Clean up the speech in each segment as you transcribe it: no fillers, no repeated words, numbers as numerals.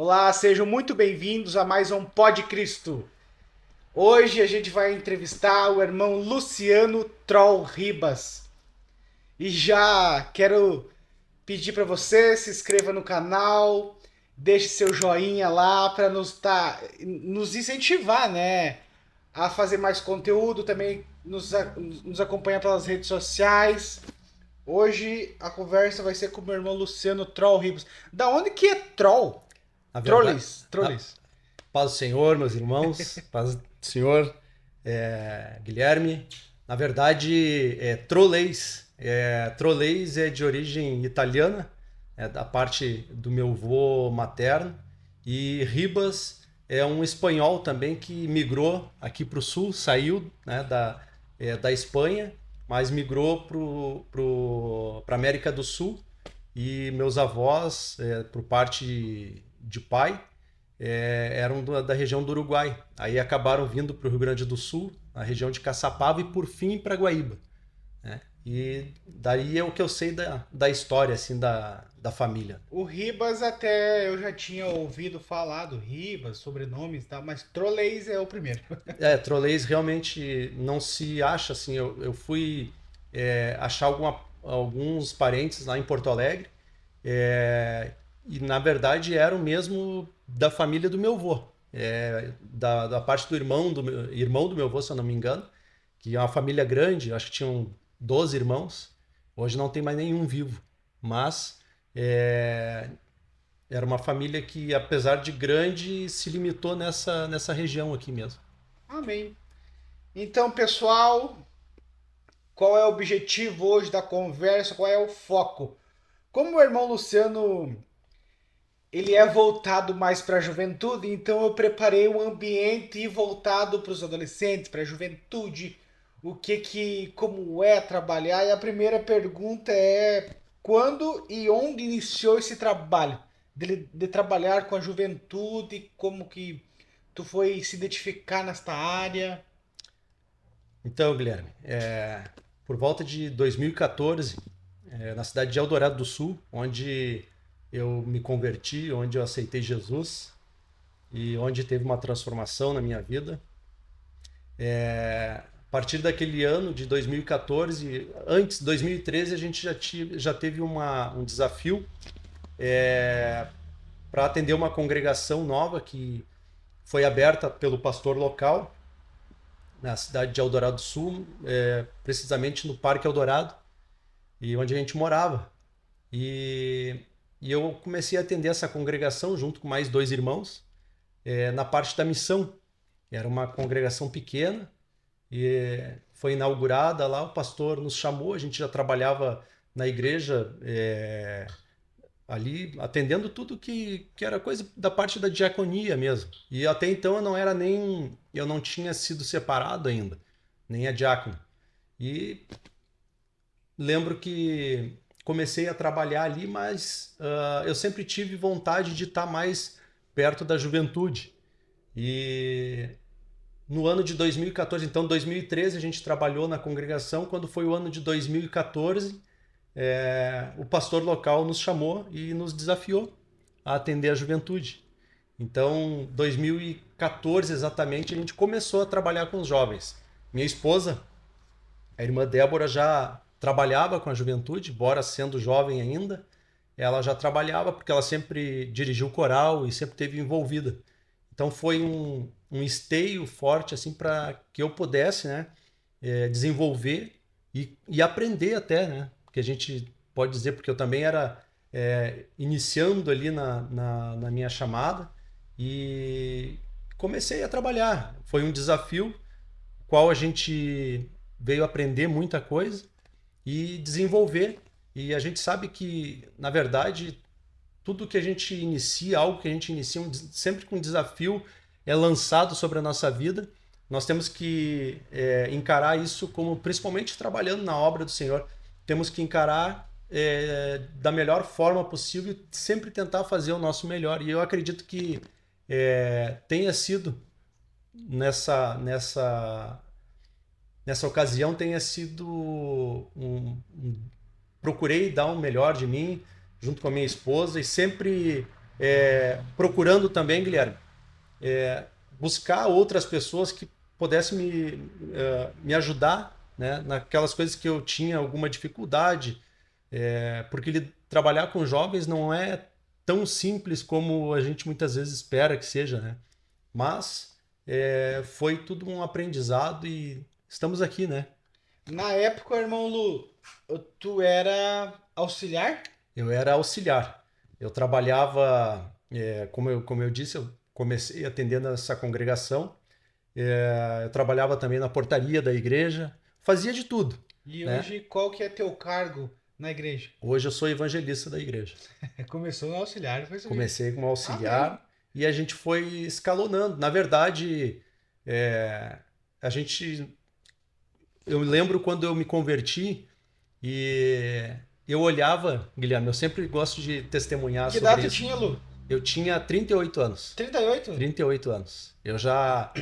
Olá, sejam muito bem-vindos a mais um Pod Cristo. Hoje a gente vai entrevistar o irmão Luciano Troll Ribas. E já quero pedir para você se inscreva no canal, deixe seu joinha lá para nos incentivar, né, a fazer mais conteúdo, também nos acompanhar pelas redes sociais. Hoje a conversa vai ser com o meu irmão Luciano Troll Ribas. Da onde que é Troll? Na verdade, Trolleys, a trolleys. paz do Senhor, meus irmãos, paz do Senhor, Guilherme. Na verdade, Trolleys é de origem italiana, é da parte do meu avô materno, e Ribas é um espanhol também que migrou aqui para o sul, saiu, né, da Espanha, mas migrou para a América do Sul. E meus avós, por parte de pai, eram da região do Uruguai. Aí acabaram vindo para o Rio Grande do Sul, a região de Caçapava e por fim para Guaíba, né? E daí é o que eu sei da história assim da família. O Ribas até eu já tinha ouvido falar do Ribas, sobrenomes e tal, mas Trolleys é o primeiro. Trolleys realmente não se acha assim. Eu fui achar alguns parentes lá em Porto Alegre, e na verdade eram mesmo da família do meu avô, da parte do irmão do meu avô, se eu não me engano, que é uma família grande, acho que tinham 12 irmãos. Hoje não tem mais nenhum vivo, mas é, era uma família que, apesar de grande, se limitou nessa região aqui mesmo. Amém. Então, pessoal, qual é o objetivo hoje da conversa? Qual é o foco? Como o irmão Luciano ele é voltado mais para a juventude, então eu preparei um ambiente voltado para os adolescentes, para a juventude, como é trabalhar. E a primeira pergunta é quando e onde iniciou esse trabalho de trabalhar com a juventude, como que tu foi se identificar nesta área? Então, Guilherme, por volta de 2014, na cidade de Eldorado do Sul, onde eu me converti, onde eu aceitei Jesus e onde teve uma transformação na minha vida. A partir daquele ano de 2014, antes de 2013, a gente já teve um desafio para atender uma congregação nova que foi aberta pelo pastor local na cidade de Eldorado do Sul, precisamente no Parque Eldorado, e onde a gente morava. E, e eu comecei a atender essa congregação junto com mais dois irmãos, na parte da missão. Era uma congregação pequena e foi inaugurada lá, o pastor nos chamou, a gente já trabalhava na igreja, ali atendendo tudo que era coisa da parte da diaconia mesmo. E até então eu não tinha sido separado ainda, nem a diácono. E lembro que comecei a trabalhar ali, mas eu sempre tive vontade de estar mais perto da juventude. E no ano de 2014, então 2013 a gente trabalhou na congregação. Quando foi o ano de 2014, o pastor local nos chamou e nos desafiou a atender a juventude. Então, 2014 exatamente, a gente começou a trabalhar com os jovens. Minha esposa, a irmã Débora, já trabalhava com a juventude, embora sendo jovem ainda. Ela já trabalhava porque ela sempre dirigiu coral e sempre esteve envolvida. Então foi um esteio forte assim para que eu pudesse, né, desenvolver e aprender até, né? Porque a gente pode dizer, porque eu também era iniciando ali na minha chamada e comecei a trabalhar. Foi um desafio, qual a gente veio aprender muita coisa e desenvolver. E a gente sabe que, na verdade, tudo que a gente inicia, algo que a gente inicia, sempre com um desafio é lançado sobre a nossa vida. Nós temos que encarar isso como, principalmente trabalhando na obra do Senhor, temos que encarar da melhor forma possível e sempre tentar fazer o nosso melhor. E eu acredito que tenha sido nessa nessa ocasião tenha sido procurei dar o melhor de mim junto com a minha esposa e sempre procurando também, Guilherme, buscar outras pessoas que pudessem me ajudar, né, naquelas coisas que eu tinha alguma dificuldade, porque trabalhar com jovens não é tão simples como a gente muitas vezes espera que seja, né? Mas foi tudo um aprendizado e estamos aqui, né? Na época, irmão Lu, tu era auxiliar? Eu era auxiliar. Eu trabalhava, como eu disse, eu comecei atendendo essa congregação. Eu trabalhava também na portaria da igreja, fazia de tudo, E né? hoje, qual que é teu cargo na igreja? Hoje eu sou evangelista da igreja. Começou no auxiliar, foi subir. Comecei como Amém. auxiliar e a gente foi escalonando. Na verdade, é, a gente, eu lembro quando eu me converti e eu olhava, Guilherme, eu sempre gosto de testemunhar Que sobre idade tu isso. tinha, Lu? Eu tinha 38 anos. 38? 38 anos. Eu já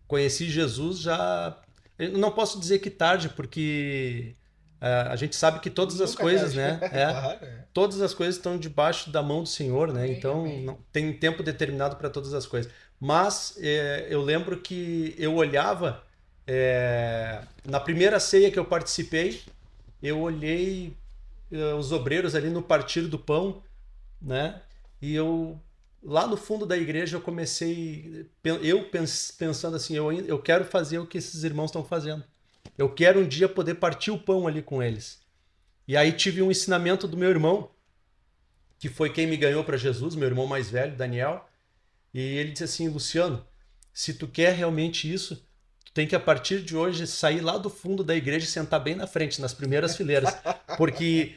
conheci Jesus já. Eu não posso dizer que tarde, porque a gente sabe que todas as Nunca é coisas, tarde. né? Claro. É. Todas as coisas estão debaixo da mão do Senhor, né? Amém, Então amém. não tem tempo determinado para todas as coisas. Mas eu lembro que eu olhava na primeira ceia que eu participei, eu olhei os obreiros ali no partir do pão, né? E eu lá no fundo da igreja eu comecei pensando assim, eu quero fazer o que esses irmãos estão fazendo. Eu quero um dia poder partir o pão ali com eles. E aí tive um ensinamento do meu irmão, que foi quem me ganhou para Jesus, meu irmão mais velho, Daniel. E ele disse assim, Luciano, se tu quer realmente isso, tu tem que a partir de hoje sair lá do fundo da igreja e sentar bem na frente, nas primeiras fileiras, porque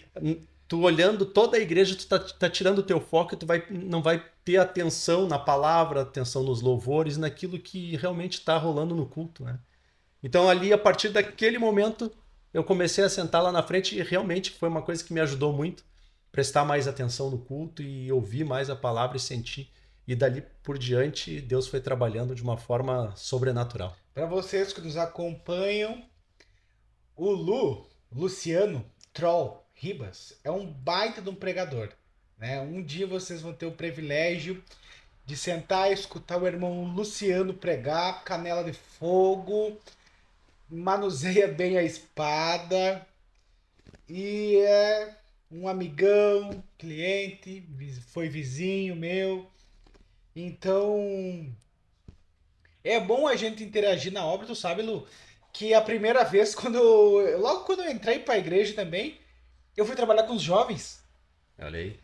tu olhando toda a igreja, tu tá tirando o teu foco e não vai ter atenção na palavra, atenção nos louvores, naquilo que realmente está rolando no culto, né? Então ali, a partir daquele momento, eu comecei a sentar lá na frente e realmente foi uma coisa que me ajudou muito, prestar mais atenção no culto e ouvir mais a palavra e sentir. E dali por diante, Deus foi trabalhando de uma forma sobrenatural. Para vocês que nos acompanham, o Luciano Troll Ribas, é um baita de um pregador. Né? Um dia vocês vão ter o privilégio de sentar e escutar o irmão Luciano pregar, canela de fogo, manuseia bem a espada e é um amigão, cliente, foi vizinho meu. Então é bom a gente interagir na obra, tu sabe, Lu, que a primeira vez logo quando eu entrei para a igreja também, eu fui trabalhar com os jovens. Olha aí.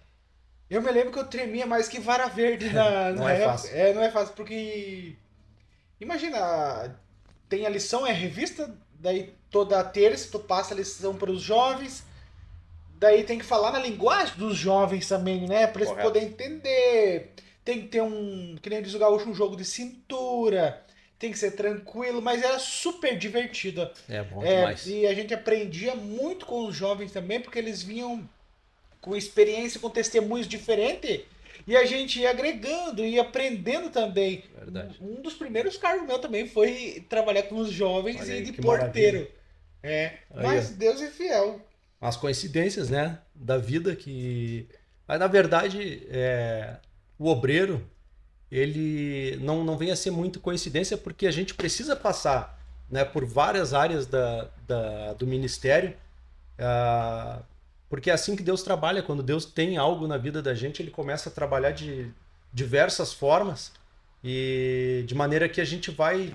Eu me lembro que eu tremia mais que vara verde na, Não na é época. fácil. Não é fácil, porque imagina, tem a lição, é revista, daí toda terça tu passa a lição para os jovens, daí tem que falar na linguagem dos jovens também, né? Para eles Correto. poderem entender. Tem que ter que nem diz o gaúcho, um jogo de cintura. Tem que ser tranquilo, mas era super divertido. É bom demais. E a gente aprendia muito com os jovens também, porque eles vinham com experiência, com testemunhos diferentes. E a gente ia agregando e aprendendo também. Verdade. Um dos primeiros cargos meu também foi trabalhar com os jovens Olha e aí, de que maravilha. porteiro. Aí, ó. Mas Deus é fiel. As coincidências, né, da vida que... Mas, na verdade, o obreiro, ele não vem a ser muito coincidência porque a gente precisa passar, né, por várias áreas do ministério, ah, porque é assim que Deus trabalha. Quando Deus tem algo na vida da gente, ele começa a trabalhar de diversas formas e de maneira que a gente vai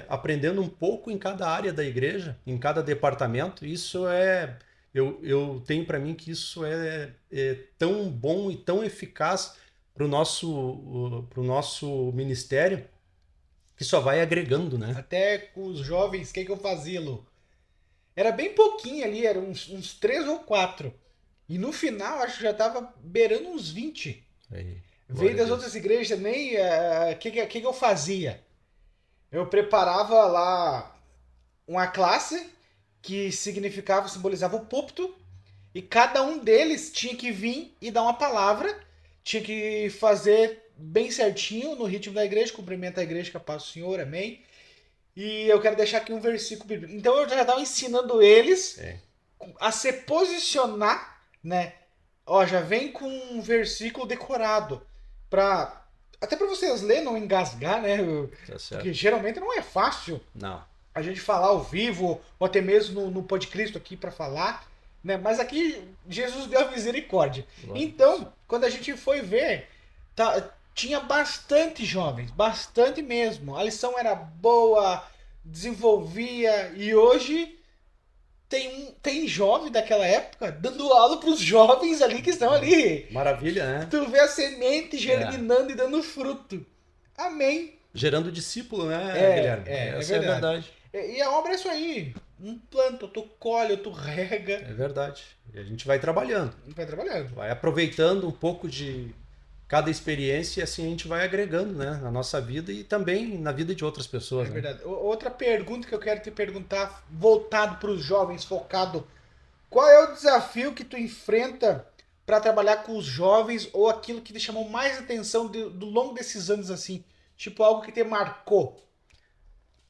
aprendendo um pouco em cada área da igreja, em cada departamento. Isso eu tenho para mim que isso é tão bom e tão eficaz pro nosso ministério, que só vai agregando, né? Até com os jovens, o que eu fazia, Lu? Era bem pouquinho ali, eram uns 3 ou 4. E no final, acho que já tava beirando uns 20. Aí, Veio glória a das outras Deus. igrejas também, o que eu fazia? Eu preparava lá uma classe que simbolizava o púlpito, e cada um deles tinha que vir e dar uma palavra, tinha que fazer bem certinho no ritmo da igreja, cumprimenta a igreja, que a paz do Senhor, amém. E eu quero deixar aqui um versículo bíblico. Então eu já estava ensinando eles É, a se posicionar, né, Ó, já vem com um versículo decorado. Pra, até para vocês lerem, não engasgar, né? Tá certo? Porque geralmente não é fácil Não. a gente falar ao vivo, ou até mesmo no Pod Cristo aqui para falar, né? Mas aqui Jesus deu a misericórdia. Glória a Deus. Então, quando a gente foi ver, tinha bastante jovens, bastante mesmo. A lição era boa, desenvolvia, e hoje tem jovem daquela época dando aula para os jovens ali que estão ali. Maravilha, né? Tu vê a semente É. germinando e dando fruto. Amém. Gerando discípulo, né, É, Guilherme? é Essa é a verdade. verdade. E a obra é isso aí. Um planta, tu colhe, tu rega, É verdade. E a gente vai trabalhando, vai trabalhando. vai aproveitando um pouco de cada experiência e assim a gente vai agregando, né, na nossa vida e também na vida de outras pessoas, É né? verdade. Outra pergunta que eu quero te perguntar, voltado para os jovens, focado. Qual é o desafio que tu enfrenta para trabalhar com os jovens ou aquilo que te chamou mais atenção do longo desses anos assim? Tipo, algo que te marcou.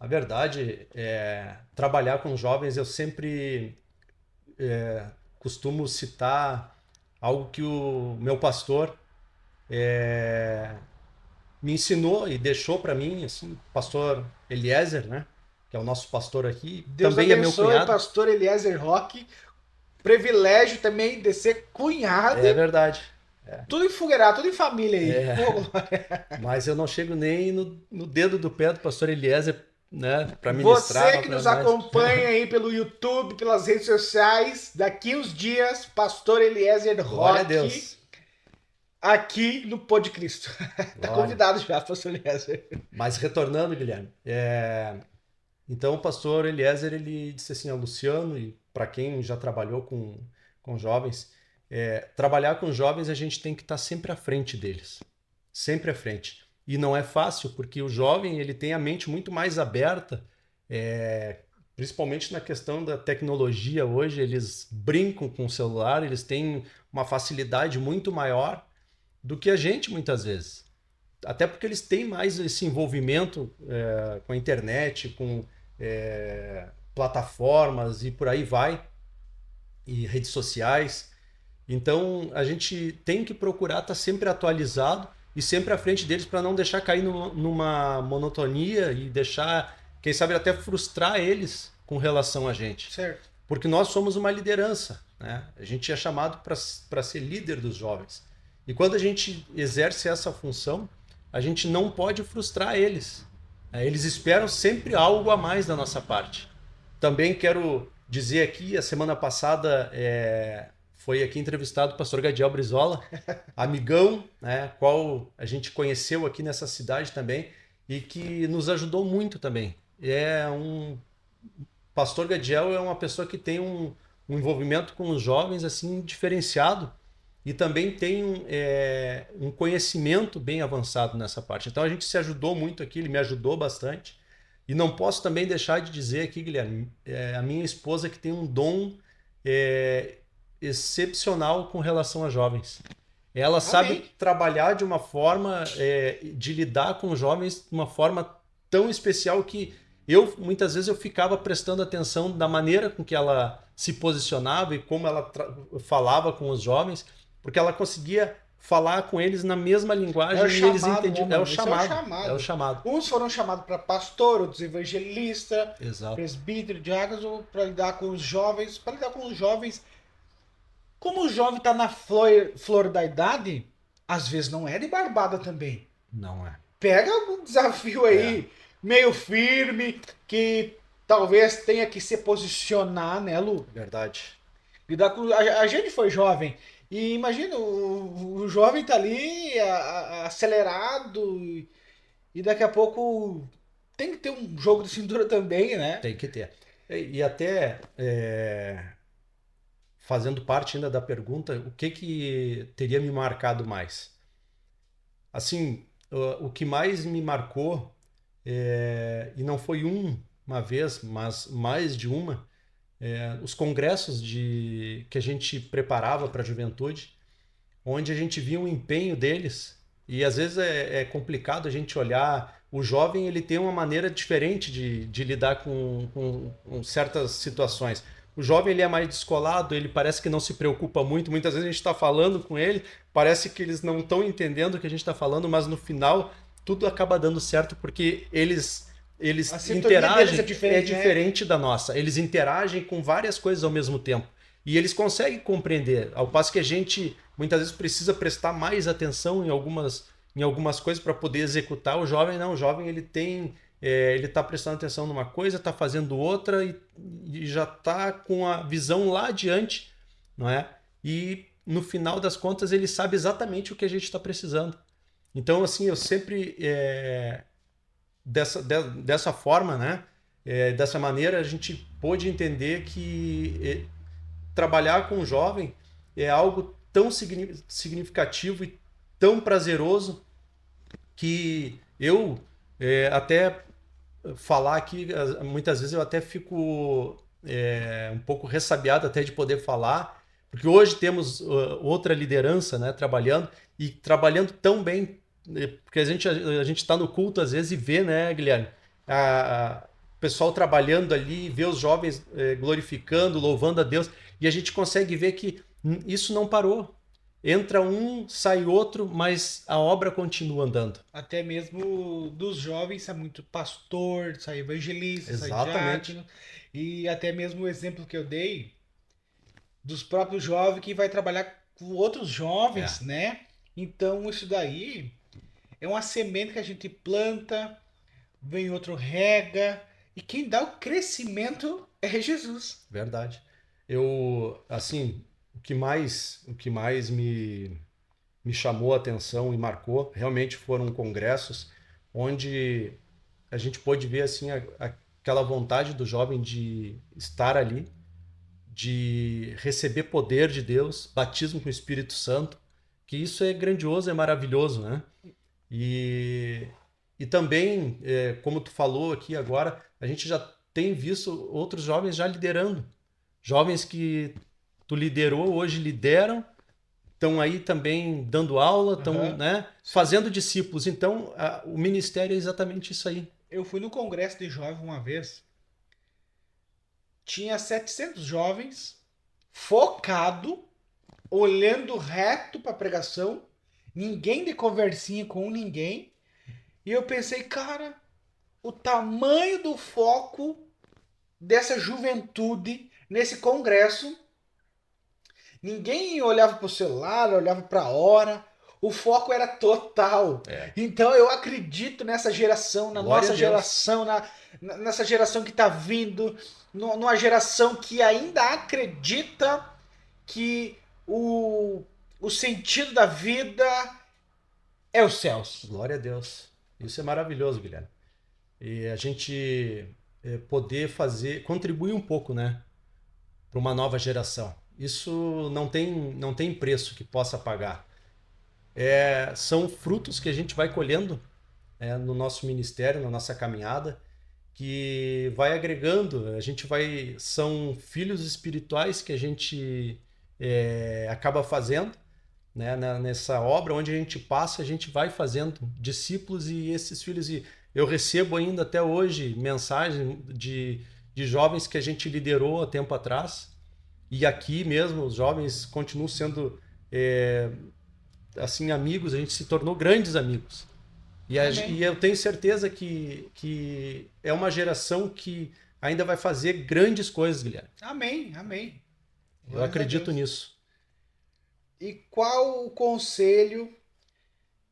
A verdade é trabalhar com jovens, eu sempre costumo citar algo que o meu pastor me ensinou e deixou para mim, assim, o pastor Eliezer, né? Que é o nosso pastor aqui, Deus também é meu abençoe, cunhado. pastor Eliezer Roque. Privilégio também de ser cunhado. É verdade. Tudo enfogueirado, tudo em família aí. É, Pô, glória. mas eu não chego nem no dedo do pé do pastor Eliezer, né, para ministrar Você não que para nos nós. acompanha aí pelo YouTube, pelas redes sociais, daqui uns dias, pastor Eliezer Glória a Roque, Deus. aqui no Pod Cristo. Tá Glória. convidado já, pastor Eliezer. Mas retornando, Guilherme, então o pastor Eliezer ele disse assim ao Luciano e para quem já trabalhou com jovens, trabalhar com jovens a gente tem que estar sempre à frente deles, sempre à frente. E não é fácil porque o jovem ele tem a mente muito mais aberta, principalmente na questão da tecnologia hoje, eles brincam com o celular, eles têm uma facilidade muito maior do que a gente muitas vezes. Até porque eles têm mais esse envolvimento com a internet, com plataformas e por aí vai, e redes sociais. Então a gente tem que procurar estar sempre atualizado e sempre à frente deles para não deixar cair numa monotonia e deixar, quem sabe, até frustrar eles com relação a gente. Certo. Porque nós somos uma liderança, né? A gente é chamado para ser líder dos jovens. E quando a gente exerce essa função, a gente não pode frustrar eles. Eles esperam sempre algo a mais da nossa parte. Também quero dizer aqui, a semana passada foi aqui entrevistado o pastor Gadiel Brizola, amigão, né, qual a gente conheceu aqui nessa cidade também e que nos ajudou muito também. Pastor Gadiel é uma pessoa que tem um envolvimento com os jovens assim diferenciado e também tem um conhecimento bem avançado nessa parte. Então a gente se ajudou muito aqui, ele me ajudou bastante. E não posso também deixar de dizer aqui, Guilherme, a minha esposa que tem um dom excepcional com relação a jovens. Ela sabe trabalhar de uma forma, de lidar com os jovens de uma forma tão especial que muitas vezes eu ficava prestando atenção da maneira com que ela se posicionava e como ela falava com os jovens, porque ela conseguia falar com eles na mesma linguagem e eles entendiam. É o chamado. Uns foram chamados para pastor, outros evangelista, Exato. presbítero, diácono, para lidar com os jovens. Para lidar com os jovens, como o jovem está na flor da idade, às vezes não é de barbada também. Não é. Pega um desafio aí, meio firme, que talvez tenha que se posicionar, né, Lu? Verdade. Lidar com... A gente foi jovem. E imagina, o jovem tá ali acelerado e daqui a pouco tem que ter um jogo de cintura também, né? Tem que ter. E até fazendo parte ainda da pergunta, o que teria me marcado mais? Assim, o que mais me marcou, e não foi uma vez, mas mais de uma, os congressos que a gente preparava para a juventude, onde a gente via um empenho deles, e às vezes é complicado a gente olhar, o jovem ele tem uma maneira diferente de lidar com certas situações. O jovem ele é mais descolado, ele parece que não se preocupa muito. Muitas vezes a gente está falando com ele, parece que eles não estão entendendo o que a gente está falando, mas no final tudo acaba dando certo porque A eles sintonia deles interagem, é né? diferente da nossa. Eles interagem com várias coisas ao mesmo tempo. E eles conseguem compreender, ao passo que a gente muitas vezes precisa prestar mais atenção em algumas coisas para poder executar. O jovem não, o jovem ele tem, ele está prestando atenção numa coisa, está fazendo outra e já está com a visão lá adiante, não é? E no final das contas ele sabe exatamente o que a gente está precisando. Então assim, eu sempre dessa forma, né? Dessa maneira a gente pôde entender que trabalhar com o jovem é algo tão significativo e tão prazeroso que eu até falar aqui, muitas vezes eu até fico um pouco ressabiado até de poder falar, porque hoje temos outra liderança, né, trabalhando e trabalhando tão bem, porque a gente está no culto às vezes e vê, né, Guilherme, o pessoal trabalhando ali, vê os jovens glorificando, louvando a Deus, e a gente consegue ver que isso não parou. Entra um, sai outro, mas a obra continua andando. Até mesmo dos jovens sai muito pastor, sai evangelista, Exatamente. sai diácono. E até mesmo o exemplo que eu dei dos próprios jovens que vai trabalhar com outros jovens, né? Então isso daí é uma semente que a gente planta, vem outro rega, e quem dá o crescimento é Jesus. Verdade. Eu, assim, o que mais me chamou a atenção e marcou realmente foram congressos onde a gente pôde ver assim aquela vontade do jovem de estar ali, de receber poder de Deus, batismo com o Espírito Santo, que isso é grandioso, é maravilhoso, né? E, e também, como tu falou aqui agora, a gente já tem visto outros jovens já liderando. Jovens que tu liderou, hoje lideram, estão aí também dando aula, estão, né, fazendo discípulos. Então, o ministério é exatamente isso aí. Eu fui no congresso de jovens uma vez, tinha 700 jovens, focado, olhando reto para a pregação, ninguém de conversinha com ninguém. E eu pensei, cara, o tamanho do foco dessa juventude nesse congresso. Ninguém olhava para o celular, olhava para a hora. O foco era total. Então eu acredito nessa geração, na Glória nossa geração, nessa geração que está vindo, numa geração que ainda acredita que o sentido da vida é os céus. Glória a Deus. Isso é maravilhoso, Guilherme. E a gente poder contribuir um pouco, né, para uma nova geração. Isso não tem preço que possa pagar. São frutos que a gente vai colhendo no nosso ministério, na nossa caminhada, que vai agregando. São filhos espirituais que a gente acaba fazendo, né, nessa obra onde a gente passa, a gente vai fazendo discípulos e esses filhos. E eu recebo ainda até hoje mensagens de jovens que a gente liderou há tempo atrás. E aqui mesmo, os jovens continuam sendo assim amigos, a gente se tornou grandes amigos. E eu tenho certeza que é uma geração que ainda vai fazer grandes coisas, Guilherme. Amém, amém. Eu acredito nisso. E qual o conselho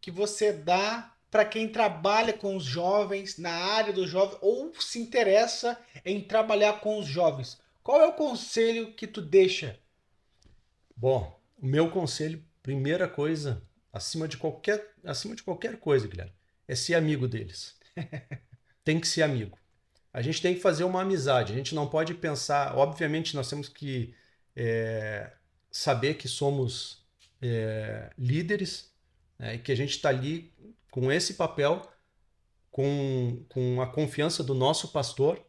que você dá para quem trabalha com os jovens, na área dos jovens, ou se interessa em trabalhar com os jovens? Qual é o conselho que tu deixa? Bom, o meu conselho, primeira coisa, acima de qualquer coisa, Guilherme, é ser amigo deles. Tem que ser amigo. A gente tem que fazer uma amizade. A gente não pode pensar... Obviamente, nós temos que saber que somos líderes, né, e que a gente está ali com esse papel, com a confiança do nosso pastor,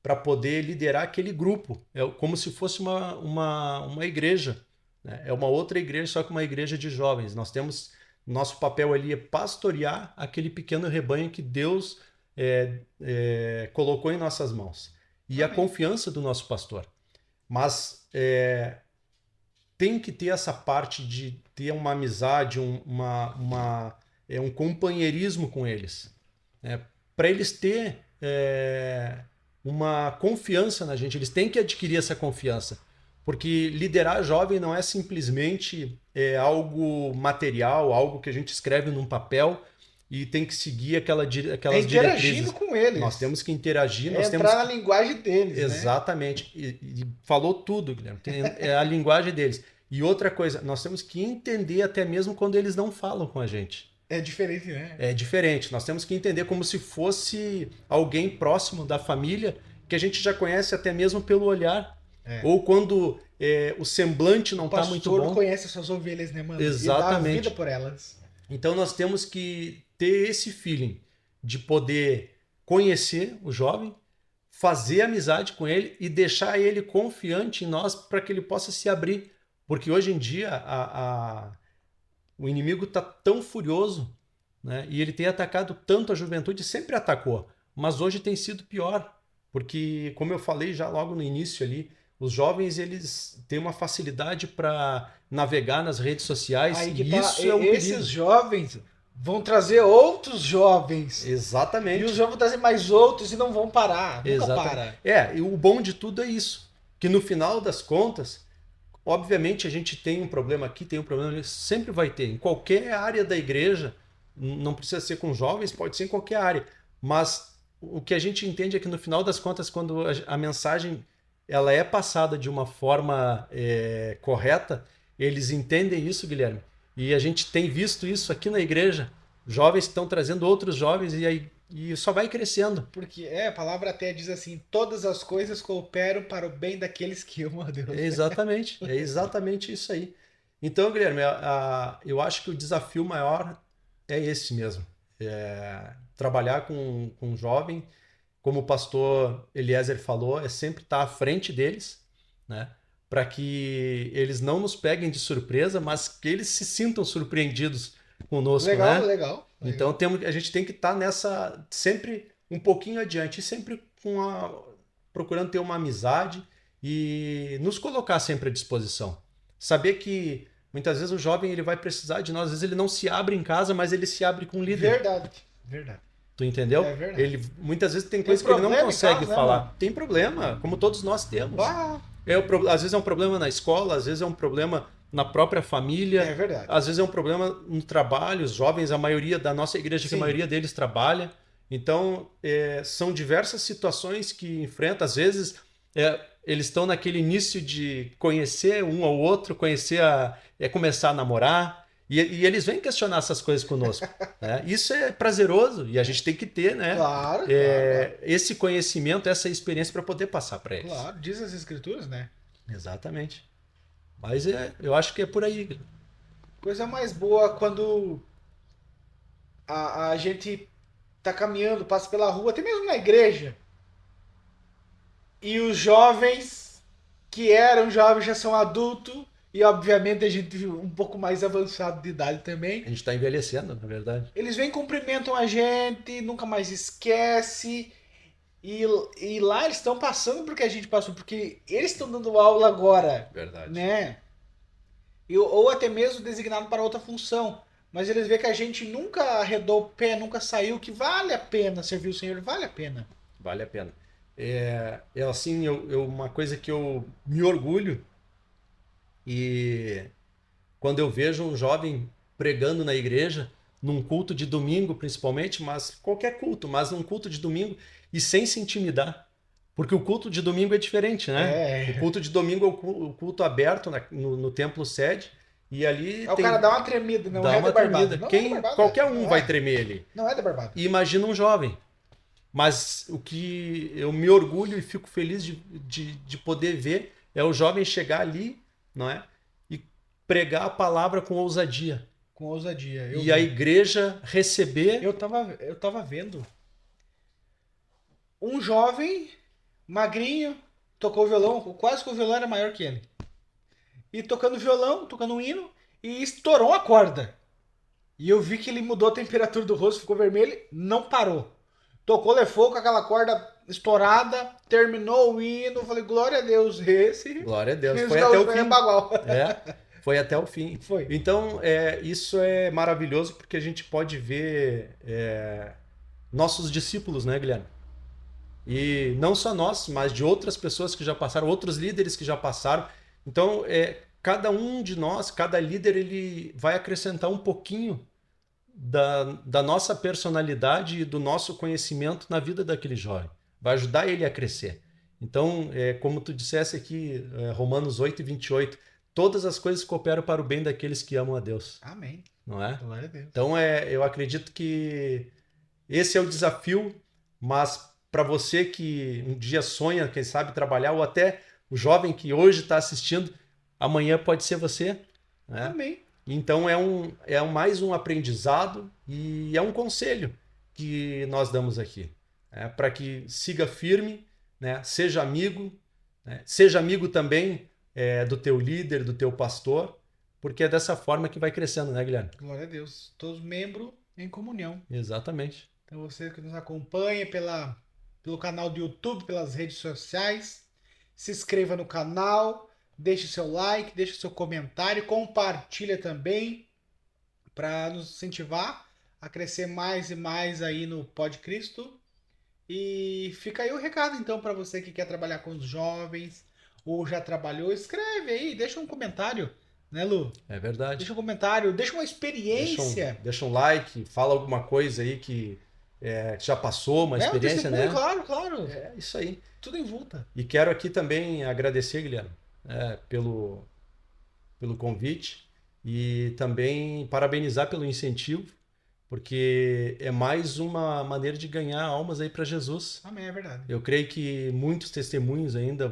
para poder liderar aquele grupo. É como se fosse uma igreja. Né? É uma outra igreja, só que uma igreja de jovens. Nosso papel ali é pastorear aquele pequeno rebanho que Deus colocou em nossas mãos. E Amém. A confiança do nosso pastor. Mas tem que ter essa parte de ter uma amizade, um companheirismo com eles, né? Para eles ter uma confiança na gente, eles têm que adquirir essa confiança. Porque liderar jovem não é simplesmente algo material, algo que a gente escreve num papel e tem que seguir aquelas diretrizes. Com eles. Nós temos que interagir. Entrar temos na linguagem deles. Exatamente. Né? E falou tudo, Guilherme. É a linguagem deles. E outra coisa, nós temos que entender até mesmo quando eles não falam com a gente. É diferente, né? É diferente. Nós temos que entender como se fosse alguém próximo da família que a gente já conhece até mesmo pelo olhar. Ou quando o semblante não está muito bom. O pastor conhece as suas ovelhas, né, mano? Exatamente. E dá vida por elas. Então nós temos que ter esse feeling de poder conhecer o jovem, fazer amizade com ele e deixar ele confiante em nós para que ele possa se abrir. Porque hoje em dia o inimigo está tão furioso, né? E ele tem atacado tanto a juventude, sempre atacou, mas hoje tem sido pior. Porque, como eu falei já logo no início ali, os jovens eles têm uma facilidade para navegar nas redes sociais e isso é um perigo. Esses jovens vão trazer outros jovens. Exatamente. E os jovens vão trazer mais outros e não vão parar. Nunca para. E o bom de tudo é isso. Que no final das contas, obviamente a gente tem um problema aqui, tem um problema ali, sempre vai ter. Em qualquer área da igreja, não precisa ser com jovens, pode ser em qualquer área. Mas o que a gente entende é que no final das contas, quando a mensagem ela é passada de uma forma correta, eles entendem isso, Guilherme. E a gente tem visto isso aqui na igreja. Jovens estão trazendo outros jovens e só vai crescendo. Porque a palavra até diz assim, todas as coisas cooperam para o bem daqueles que amam a Deus. Exatamente, é exatamente isso aí. Então, Guilherme, eu acho que o desafio maior é esse mesmo. Trabalhar com um jovem, como o pastor Eliezer falou, é sempre estar à frente deles, né? Para que eles não nos peguem de surpresa, mas que eles se sintam surpreendidos conosco. Legal. Então a gente tem que estar nessa sempre um pouquinho adiante, e sempre procurando ter uma amizade e nos colocar sempre à disposição. Saber que muitas vezes o jovem ele vai precisar de nós, às vezes ele não se abre em casa, mas ele se abre com o líder. Verdade. Tu entendeu? É verdade. Muitas vezes tem coisas que ele não consegue falar. Né? Tem problema, como todos nós temos. Às vezes é um problema na escola, às vezes é um problema na própria família. É verdade. Às vezes é um problema no trabalho. Os jovens, a maioria da nossa igreja, que a maioria deles trabalha. Então, são diversas situações que enfrentam. Às vezes, eles estão naquele início de conhecer um ao outro, começar a namorar. E eles vêm questionar essas coisas conosco. Né? Isso é prazeroso e a gente tem que ter, né? Claro. Esse conhecimento, essa experiência para poder passar para eles. Claro, diz as escrituras, né? Exatamente. Mas eu acho que é por aí. Coisa mais boa quando a gente tá caminhando, passa pela rua, até mesmo na igreja, e os jovens que eram jovens já são adultos. E, obviamente, a gente um pouco mais avançado de idade também. A gente está envelhecendo, na verdade. Eles vêm, cumprimentam a gente, nunca mais esquece. E lá eles estão passando por que a gente passou, porque eles estão dando aula agora. Verdade. Né? Ou até mesmo designado para outra função. Mas eles veem que a gente nunca arredou o pé, nunca saiu, que vale a pena servir o Senhor, vale a pena. Vale a pena. Assim, uma coisa que eu me orgulho. E quando eu vejo um jovem pregando na igreja, num culto de domingo principalmente, mas qualquer culto, mas num culto de domingo, e sem se intimidar. Porque o culto de domingo é diferente, né? O culto de domingo é o culto aberto no templo sede, e ali o cara dá uma tremida, não dá é uma da barbada. Tremida. Qualquer um vai tremer ali. Não é da barbada. E imagina um jovem. Mas o que eu me orgulho e fico feliz de poder ver é o jovem chegar ali, não é? E pregar a palavra com ousadia. Com ousadia. A igreja receber. Eu tava vendo um jovem magrinho tocou violão, quase que o violão era maior que ele. E tocando violão, tocando um hino, e estourou a corda. E eu vi que ele mudou a temperatura do rosto, ficou vermelho, não parou. Tocou, levou com aquela corda estourada, terminou o hino, eu falei, glória a Deus, esse... Glória a Deus. esse Foi até o é fim. bagual. Foi até o fim. Foi. Então, isso é maravilhoso porque a gente pode ver nossos discípulos, né, Guilherme? E não só nós, mas de outras pessoas que já passaram, outros líderes que já passaram. Então, cada um de nós, cada líder, ele vai acrescentar um pouquinho da nossa personalidade e do nosso conhecimento na vida daquele jovem. Vai ajudar ele a crescer. Então, como tu dissesse aqui, Romanos 8:28, todas as coisas cooperam para o bem daqueles que amam a Deus. Amém. Não é? Glória a Deus. Então, eu acredito que esse é o desafio, mas para você que um dia sonha, quem sabe, trabalhar, ou até o jovem que hoje está assistindo, amanhã pode ser você. Né? Amém. Então mais um aprendizado e é um conselho que nós damos aqui. Para que siga firme, né? Seja amigo, né? Seja amigo também do teu líder, do teu pastor, porque é dessa forma que vai crescendo, né, Guilherme? Glória a Deus. Todos membros em comunhão. Exatamente. Então você que nos acompanha pelo canal do YouTube, pelas redes sociais, se inscreva no canal, deixe seu like, deixe seu comentário, compartilha também para nos incentivar a crescer mais e mais aí no Pod Cristo. E fica aí o recado então para você que quer trabalhar com os jovens ou já trabalhou, escreve aí, deixa um comentário, né, Lu? É verdade. Deixa um comentário, deixa uma experiência. Deixa um like, fala alguma coisa aí que já passou, uma experiência, né? Claro, claro. É isso aí. Tudo em volta. E quero aqui também agradecer, Guilherme, pelo convite e também parabenizar pelo incentivo, porque é mais uma maneira de ganhar almas aí para Jesus. Amém, é verdade. Eu creio que muitos testemunhos ainda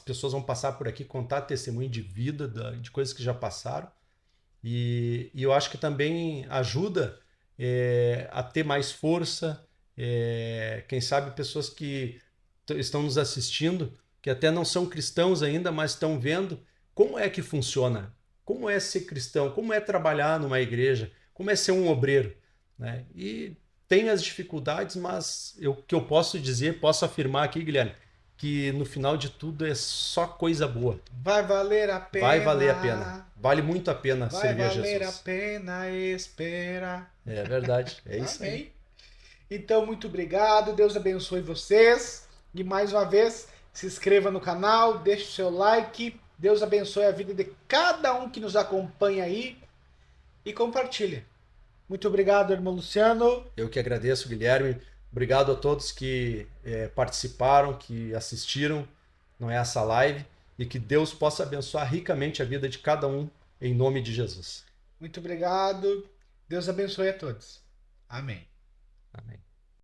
pessoas vão passar por aqui, contar testemunho de vida, de coisas que já passaram. E eu acho que também ajuda a ter mais força, quem sabe pessoas que estão nos assistindo, que até não são cristãos ainda, mas estão vendo como é que funciona, como é ser cristão, como é trabalhar numa igreja, como é ser um obreiro. Né? E tem as dificuldades, mas o que eu posso dizer, posso afirmar aqui, Guilherme, que no final de tudo é só coisa boa. Vai valer a pena. Vai valer a pena. Vale muito a pena servir a Jesus. Vai valer a pena esperar. É verdade. É isso Amém. aí. Então, muito obrigado. Deus abençoe vocês. E mais uma vez, se inscreva no canal, deixe o seu like. Deus abençoe a vida de cada um que nos acompanha aí. E compartilhe. Muito obrigado, irmão Luciano. Eu que agradeço, Guilherme. Obrigado a todos que participaram, que assistiram essa live. E que Deus possa abençoar ricamente a vida de cada um, em nome de Jesus. Muito obrigado. Deus abençoe a todos. Amém.